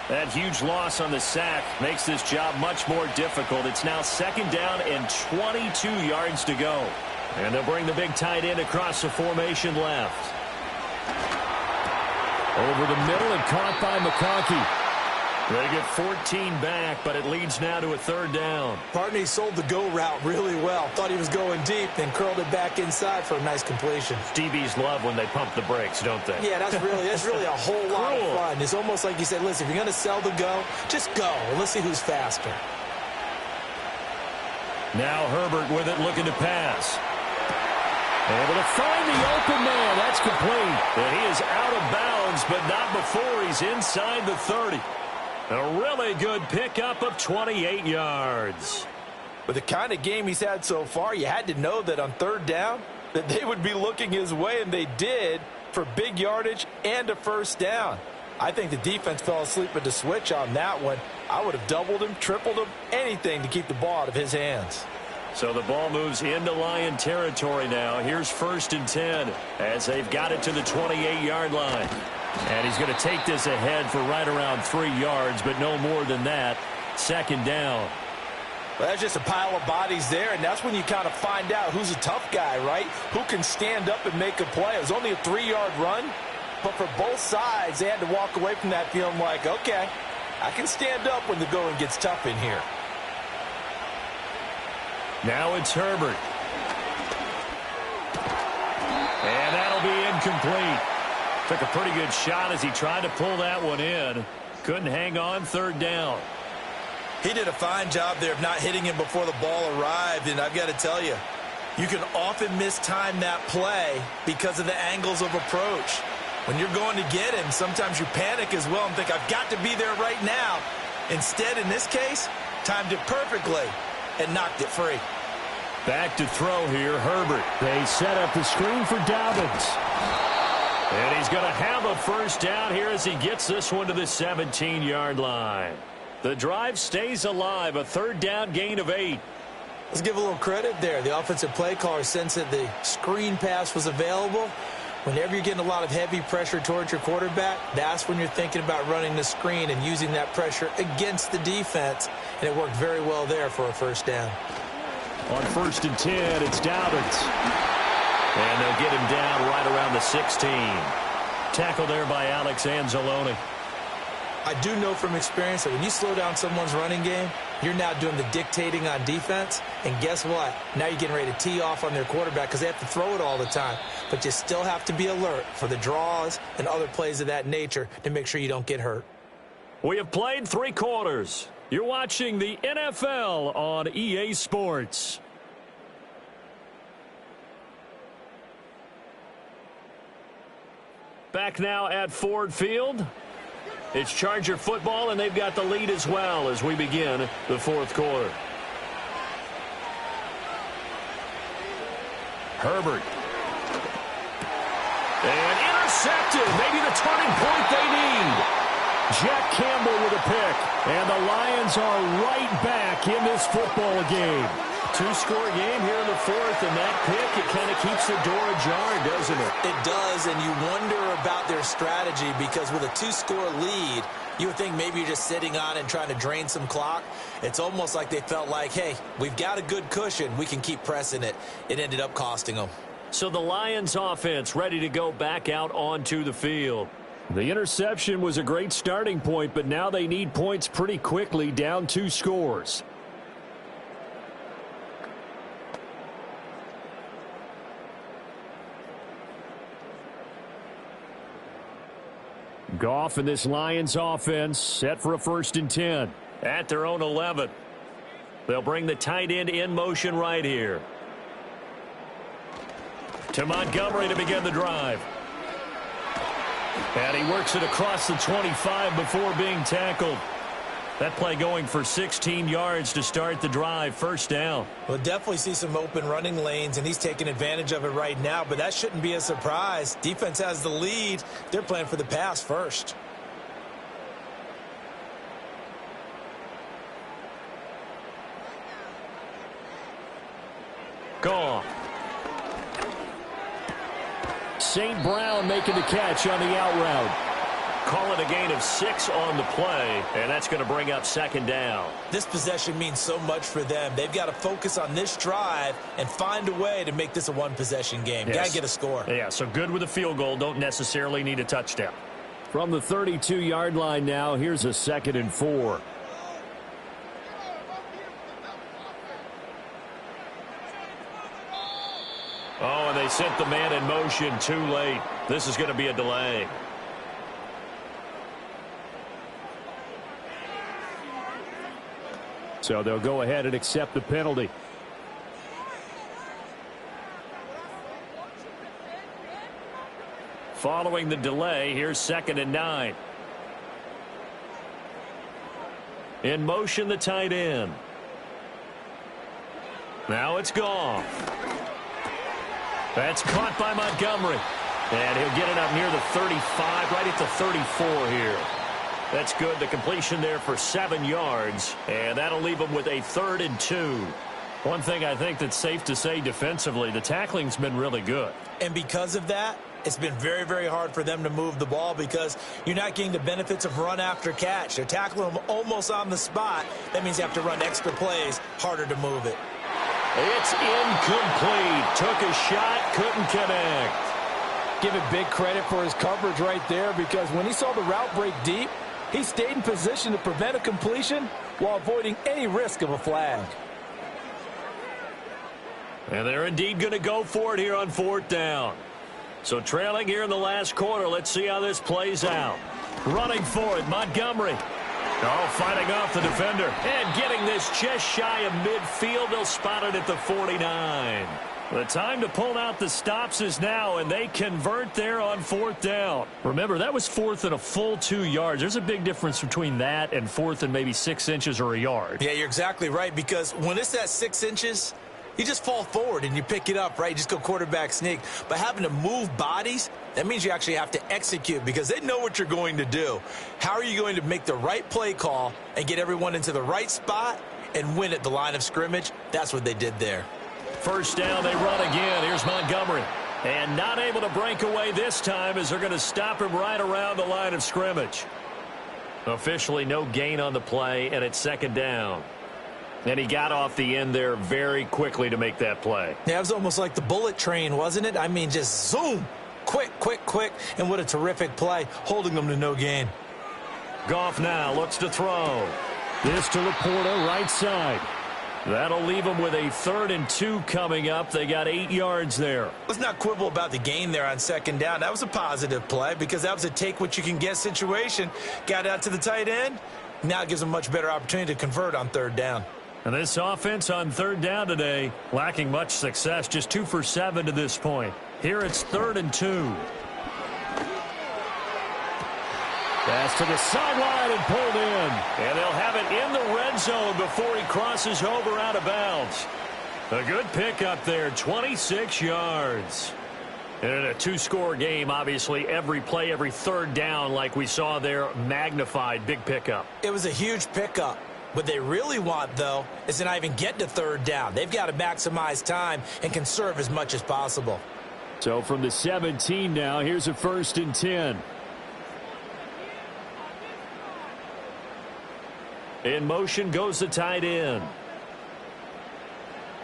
That huge loss on the sack makes this job much more difficult. It's now 2nd down and 22 yards to go. And they'll bring the big tight end across the formation left. Over the middle and caught by McConkey. They get 14 back, but it leads now to a 3rd down.
Partney sold the go route really well. Thought he was going deep, then curled it back inside for a nice completion.
DBs love when they pump the brakes, don't they?
Yeah, that's really a whole lot of fun. It's almost like you said, listen, if you're going to sell the go, just go. And let's see who's faster.
Now Herbert with it, looking to pass. Able to find the open man. That's complete. And he is out of bounds, but not before he's inside the 30. A really good pickup of 28 yards.
With the kind of game he's had so far, you had to know that on 3rd down that they would be looking his way, and they did, for big yardage and a first down. I think the defense fell asleep at the switch on that one. I would have doubled him, tripled him, anything to keep the ball out of his hands.
So the ball moves into Lion territory now. Here's 1st and 10 as they've got it to the 28-yard line. And he's going to take this ahead for right around 3 yards, but no more than that. 2nd down.
Well, that's just a pile of bodies there, and that's when you kind of find out who's a tough guy, right? Who can stand up and make a play. It was only a 3-yard run, but for both sides, they had to walk away from that feeling like, okay, I can stand up when the going gets tough in here.
Now it's Herbert. And that'll be incomplete. Took a pretty good shot as he tried to pull that one in. Couldn't hang on 3rd down.
He did a fine job there of not hitting him before the ball arrived, and I've got to tell you, you can often mistime that play because of the angles of approach. When you're going to get him, sometimes you panic as well and think, I've got to be there right now. Instead, in this case, timed it perfectly and knocked it free.
Back to throw here, Herbert. They set up the screen for Dobbins. And he's going to have a first down here as he gets this one to the 17-yard line. The drive stays alive, a 3rd down gain of 8.
Let's give a little credit there. The offensive play caller sensed that the screen pass was available. Whenever you're getting a lot of heavy pressure towards your quarterback, that's when you're thinking about running the screen and using that pressure against the defense. And it worked very well there for a first down.
On 1st and 10, it's Dobbins. And they'll get him down right around the 16. Tackle there by Alex Anzalone.
I do know from experience that when you slow down someone's running game, You're now doing the dictating on defense, and guess what? Now you're getting ready to tee off on their quarterback because they have to throw it all the time. But you still have to be alert for the draws and other plays of that nature to make sure you don't get hurt.
We have played 3 quarters. You're watching the NFL on EA Sports. Back now at Ford Field. It's Charger football, and they've got the lead as well as we begin the 4th quarter. Herbert. And intercepted. Maybe the turning point they need. Jack Campbell with a pick. And the Lions are right back in this football game. 2-score game here in the 4th, and that pick, it kind of keeps the door ajar, doesn't it?
It does, and you wonder about their strategy because with a 2-score lead, you would think maybe you're just sitting on it and trying to drain some clock. It's almost like they felt like, hey, we've got a good cushion. We can keep pressing it. It ended up costing them.
So the Lions offense ready to go back out onto the field. The interception was a great starting point, but now they need points pretty quickly, down 2 scores. Goff and this Lions offense set for a 1st and 10. At their own 11. They'll bring the tight end in motion right here. To Montgomery to begin the drive. And he works it across the 25 before being tackled. That play going for 16 yards to start the drive. 1st down.
We'll definitely see some open running lanes, and he's taking advantage of it right now, but that shouldn't be a surprise. Defense has the lead. They're playing for the pass first.
Gone. St. Brown making the catch on the out route. Call it a gain of 6 on the play, and that's going to bring up 2nd down.
This possession means so much for them. They've got to focus on this drive and find a way to make this a one-possession game.
Yes.
Got to get a score.
Yeah, so good with a field goal. Don't necessarily need a touchdown. From the 32-yard line now, here's a 2nd and 4. Oh, and they sent the man in motion too late. This is going to be a delay. So they'll go ahead and accept the penalty. Following the delay, here's 2nd and 9. In motion, the tight end. Now it's gone. That's caught by Montgomery. And he'll get it up near the 35, right at the 34 here. That's good. The completion there for 7 yards. And that'll leave them with a 3rd and 2. One thing I think that's safe to say defensively, the tackling's been really good.
And because of that, it's been very, very hard for them to move the ball because you're not getting the benefits of run after catch. They're tackling them almost on the spot. That means you have to run extra plays, harder to move it.
It's incomplete. Took a shot, couldn't connect.
Give it big credit for his coverage right there because when he saw the route break deep, he stayed in position to prevent a completion while avoiding any risk of a flag.
And they're indeed going to go for it here on 4th down. So trailing here in the last quarter, let's see how this plays out. Running for it, Montgomery. Oh, fighting off the defender. And getting this just shy of midfield. They'll spot it at the 49. The time to pull out the stops is now, and they convert there on 4th down. Remember, that was 4th and a full 2 yards. There's a big difference between that and 4th and maybe 6 inches or a yard.
Yeah, you're exactly right, because when it's at 6 inches, you just fall forward and you pick it up, right? You just go quarterback sneak. But having to move bodies, that means you actually have to execute because they know what you're going to do. How are you going to make the right play call and get everyone into the right spot and win at the line of scrimmage? That's what they did there.
1st down, they run again. Here's Montgomery. And not able to break away this time as they're going to stop him right around the line of scrimmage. Officially no gain on the play, and it's 2nd down. And he got off the end there very quickly to make that play.
Yeah, it was almost like the bullet train, wasn't it? I mean, just zoom. Quick, quick, quick. And what a terrific play, holding them to no gain.
Goff now looks to throw. This to Laporta, right side. That'll leave them with a 3rd and 2 coming up. They got 8 yards there.
Let's not quibble about the gain there on 2nd down. That was a positive play because that was a take-what-you-can-get situation. Got out to the tight end. Now it gives them a much better opportunity to convert on 3rd down.
And this offense on 3rd down today, lacking much success, just 2 for 7 to this point. Here it's 3rd and 2. Pass to the sideline and pulled in. And they'll have it in the red zone before he crosses over out of bounds. A good pickup there, 26 yards. And in a 2-score game, obviously, every play, every 3rd down, like we saw there, magnified, big pickup.
It was a huge pickup. What they really want, though, is to not even get to 3rd down. They've got to maximize time and conserve as much as possible.
So from the 17 now, here's a 1st and 10. In motion goes the tight end.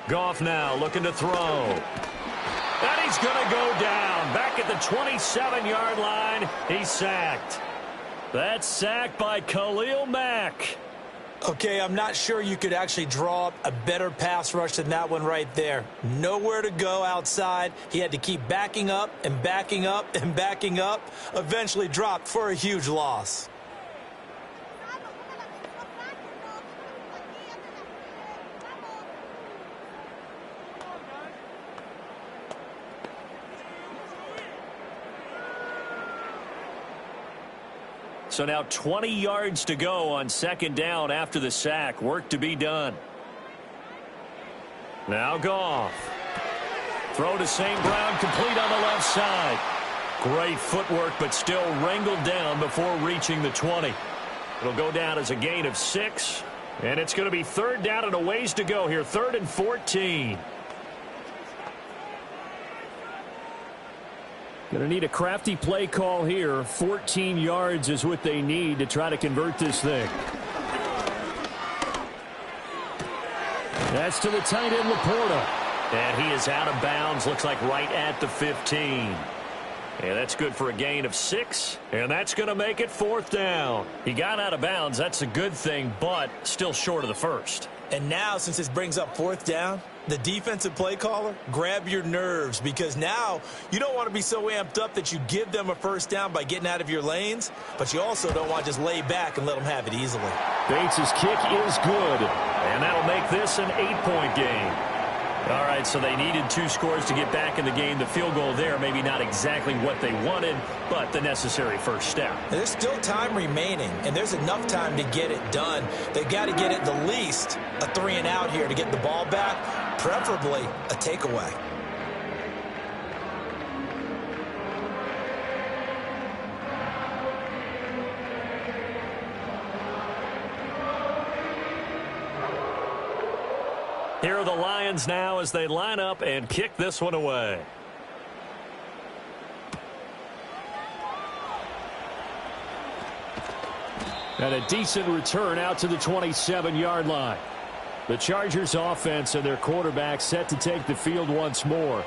Goff now looking to throw. And he's going to go down. Back at the 27-yard line. He's sacked. That's sacked by Khalil Mack.
Okay, I'm not sure you could actually draw up a better pass rush than that one right there. Nowhere to go outside. He had to keep backing up and backing up and backing up. Eventually dropped for a huge loss.
So now 20 yards to go on 2nd down after the sack. Work to be done. Now Goff. Throw to St. Brown, complete on the left side. Great footwork, but still wrangled down before reaching the 20. It'll go down as a gain of 6. And it's going to be 3rd down and a ways to go here. 3rd and 14. Going to need a crafty play call here. 14 yards is what they need to try to convert this thing. That's to the tight end, Laporta. And he is out of bounds. Looks like right at the 15. And that's good for a gain of 6. And that's going to make it 4th down. He got out of bounds. That's a good thing, but still short of the first.
And now, since this brings up 4th down, the defensive play caller, grab your nerves, because now you don't want to be so amped up that you give them a 1st down by getting out of your lanes, but you also don't want to just lay back and let them have it easily.
Bates' kick is good, and that'll make this an 8-point game. All right, so they needed 2 scores to get back in the game. The field goal there, maybe not exactly what they wanted, but the necessary first step.
There's still time remaining, and there's enough time to get it done. They've got to get at the least a 3-and-out here to get the ball back, preferably a takeaway.
Here are the Lions now as they line up and kick this one away. And a decent return out to the 27-yard line. The Chargers offense and their quarterback set to take the field once more.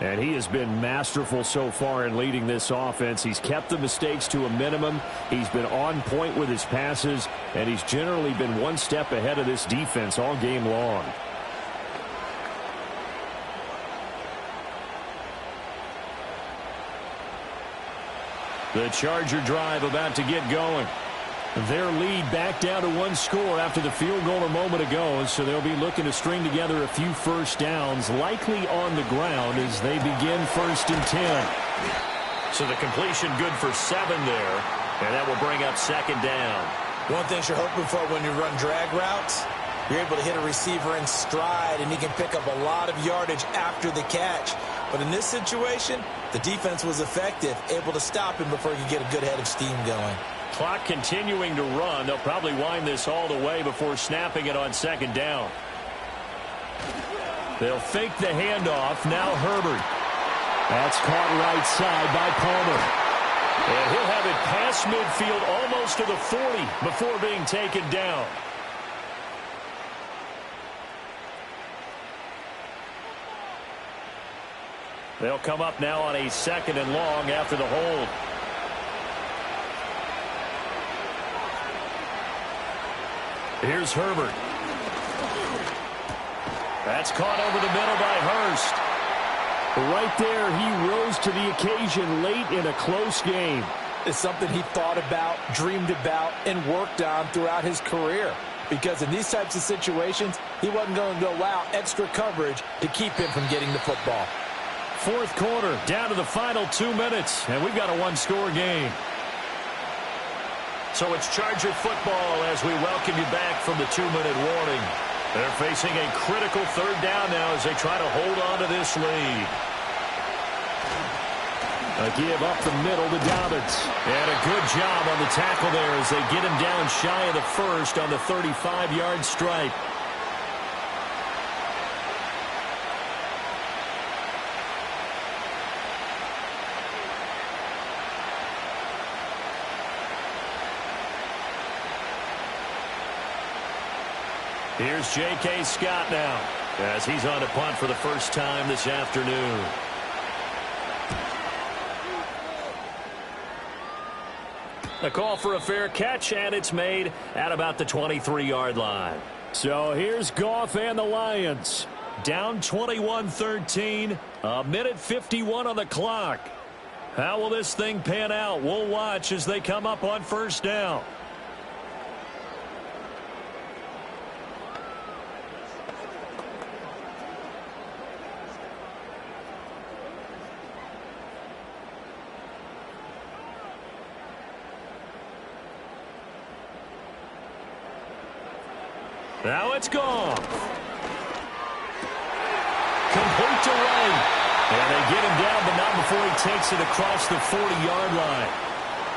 And he has been masterful so far in leading this offense. He's kept the mistakes to a minimum. He's been on point with his passes. And he's generally been one step ahead of this defense all game long. The Charger drive about to get going. Their lead back down to 1 score after the field goal a moment ago, so they'll be looking to string together a few 1st downs, likely on the ground as they begin 1st and 10. So the completion good for 7 there, and that will bring up 2nd down.
One thing you're hoping for when you run drag routes, you're able to hit a receiver in stride, and he can pick up a lot of yardage after the catch. But in this situation, the defense was effective, able to stop him before he could get a good head of steam going.
Clock continuing to run. They'll probably wind this all the way before snapping it on 2nd down. They'll fake the handoff. Now Herbert. That's caught right side by Palmer. And he'll have it past midfield almost to the 40 before being taken down. They'll come up now on a 2nd and long after the hold.
Here's Herbert. That's caught over the middle by Hurst.
Right there, he rose to the occasion late in a close game.
It's something he thought about, dreamed about, and worked on throughout his career. Because in these types of situations, he wasn't going to allow extra coverage to keep him from getting the football.
Fourth quarter, down to the final 2 minutes, and we've got a one-score game.
So it's Charger football as we welcome you back from the 2-minute warning. They're facing a critical third down now as they try to hold on to this lead.
A give up the middle to Dobbins.
And a good job on the tackle there as they get him down shy of the first on the 35-yard stripe. Here's J.K. Scott now as he's on to punt for the first time this afternoon. A call for a fair catch, and it's made at about the 23-yard line.
So here's Goff and the Lions.
Down 21-13, a minute 51 on the clock. How will this thing pan out? We'll watch as they come up on first down. Now it's gone. Complete to right. And they get him down, but not before he takes it across the 40-yard line.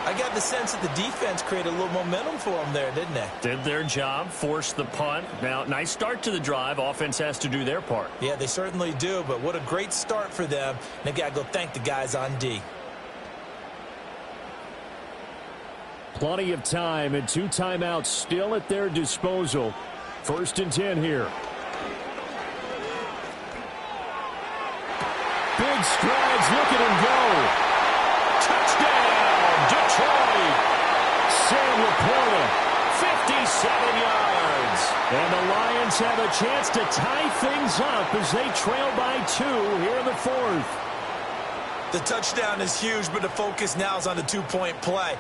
I got the sense that the defense created a little momentum for them there, didn't they?
Did their job, forced the punt. Now, nice start to the drive. Offense has to do their part.
Yeah, they certainly do, but what a great start for them. They got to go thank the guys on D.
Plenty of time and 2 timeouts still at their disposal. 1st and 10 here. Big strides, look at him go.
Touchdown, Detroit.
Sam Laporta,
57 yards.
and the Lions have a chance to tie things up as they trail by 2 here in the 4th.
The touchdown is huge, but the focus now is on the 2-point play.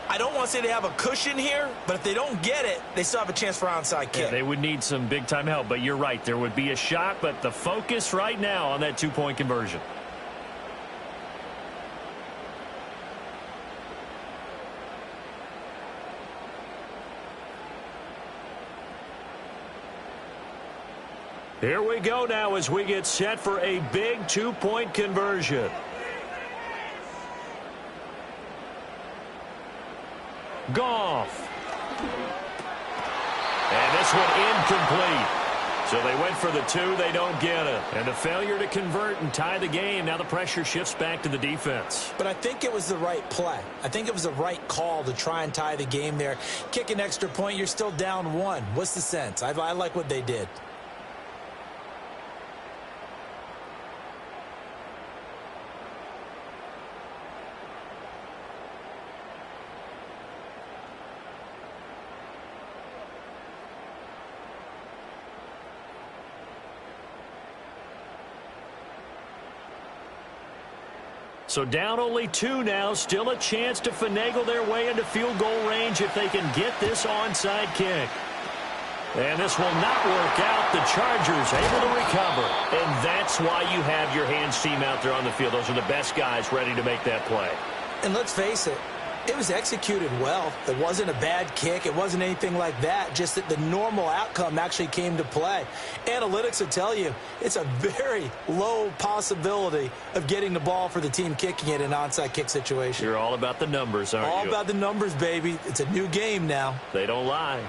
I don't want to say they have a cushion here, but if they don't get it, they still have a chance for onside kick.
Yeah, they would need some big-time help, but you're right. There would be a shot, but the focus right now on that 2-point conversion. Here we go now as we get set for a big 2-point conversion. Goff. And this one incomplete. So they went for the 2. They don't get it. And a failure to convert and tie the game. Now the pressure shifts back to the defense.
But I think it was the right play. I think it was the right call to try and tie the game there. Kick an extra point, you're still down 1. What's the sense? I like what they did.
So down only 2 now, still a chance to finagle their way into field goal range if they can get this onside kick. And this will not work out. The Chargers able to recover. And that's why you have your hands team out there on the field. Those are the best guys ready to make that play.
And let's face it, it was executed well. It wasn't a bad kick. It wasn't anything like that. Just that the normal outcome actually came to play. Analytics will tell you it's a very low possibility of getting the ball for the team kicking it in an onside kick situation.
You're all about the numbers, aren't you?
All about the numbers, baby. It's a new game now.
They don't lie.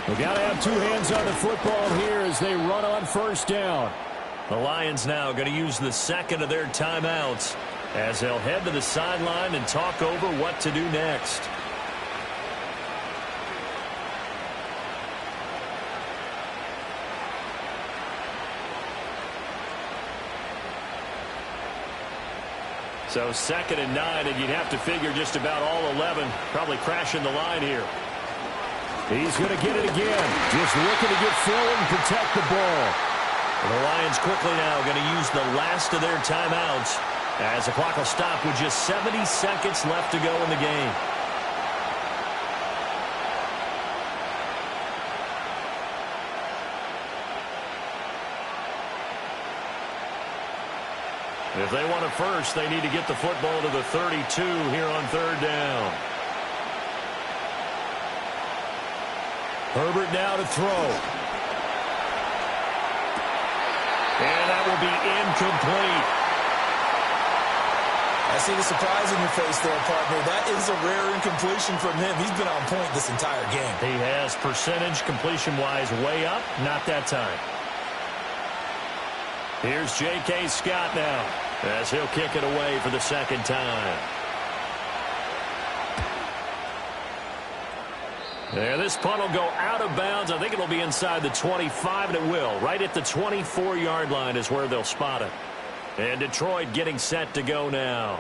They got to have 2 hands on the football here as they run on first down.
The Lions now going to use the second of their timeouts
as they'll head to the sideline and talk over what to do next. So 2nd and 9, and you'd have to figure just about all 11 probably crashing the line here. He's going to get it again. Just looking to get forward and protect the ball. And the Lions quickly now going to use the last of their timeouts as the clock will stop with just 70 seconds left to go in the game. If they want it first, they need to get the football to the 32 here on 3rd down. Herbert now to throw. And that will be incomplete.
I see the surprise in your face there, partner. That is a rare incompletion from him. He's been on point this entire game.
He has percentage completion-wise way up. Not that time. Here's J.K. Scott now as he'll kick it away for the 2nd time. There, this punt will go out of bounds. I think it'll be inside the 25, and it will. Right at the 24-yard line is where they'll spot it. And Detroit getting set to go now.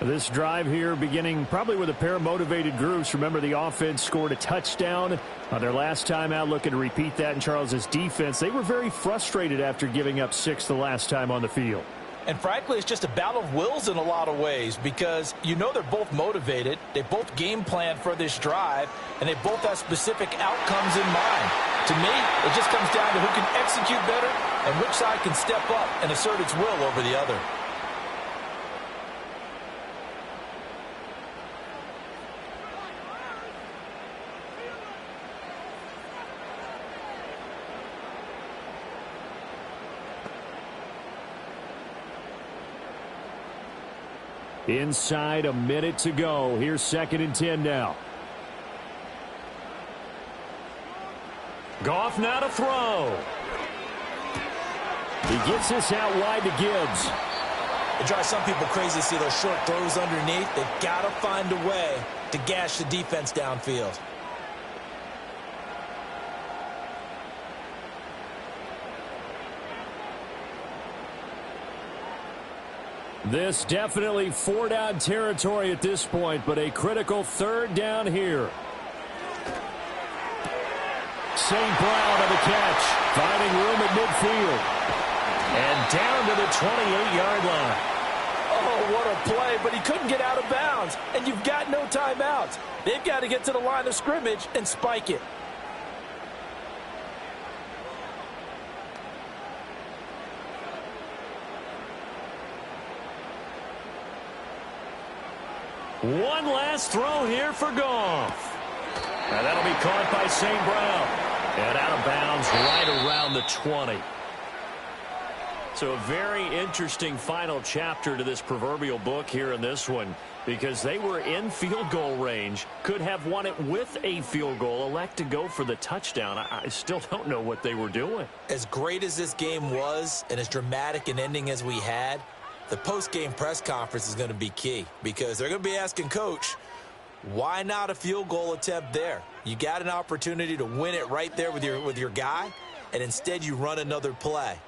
This drive here beginning probably with a pair of motivated groups. Remember, the offense scored a touchdown on their last time out, looking to repeat that in Charles's defense. They were very frustrated after giving up 6 the last time on the field.
And frankly, it's just a battle of wills in a lot of ways because you know they're both motivated. They both game plan for this drive, and they both have specific outcomes in mind. To me, it just comes down to who can execute better and which side can step up and assert its will over the other.
Inside a minute to go. Here's 2nd and 10 now. Goff now to throw. He gets this out wide to Gibbs.
It drives some people crazy to see those short throws underneath. They've got to find a way to gash the defense downfield.
This definitely 4-down territory at this point, but a critical 3rd down here. St. Brown on the catch, finding room at midfield. And down to the 28-yard line.
Oh, what a play, but he couldn't get out of bounds. And you've got no timeouts. They've got to get to the line of scrimmage and spike it.
One last throw here for Goff. And that'll be caught by St. Brown. And out of bounds right around the 20. So a very interesting final chapter to this proverbial book here in this one, because they were in field goal range, could have won it with a field goal, elect to go for the touchdown. I still don't know what they were doing.
As great as this game was and as dramatic an ending as we had, the post-game press conference is going to be key because they're going to be asking Coach, why not a field goal attempt there? You got an opportunity to win it right there with your guy, and instead you run another play.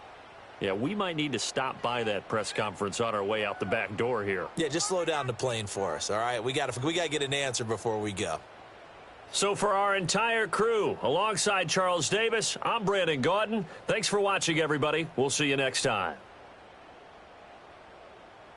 Yeah, we might need to stop by that press conference on our way out the back door here.
Yeah, just slow down the plane for us, all right? We got to get an answer before we go.
So for our entire crew, alongside Charles Davis, I'm Brandon Gaudin. Thanks for watching, everybody. We'll see you next time.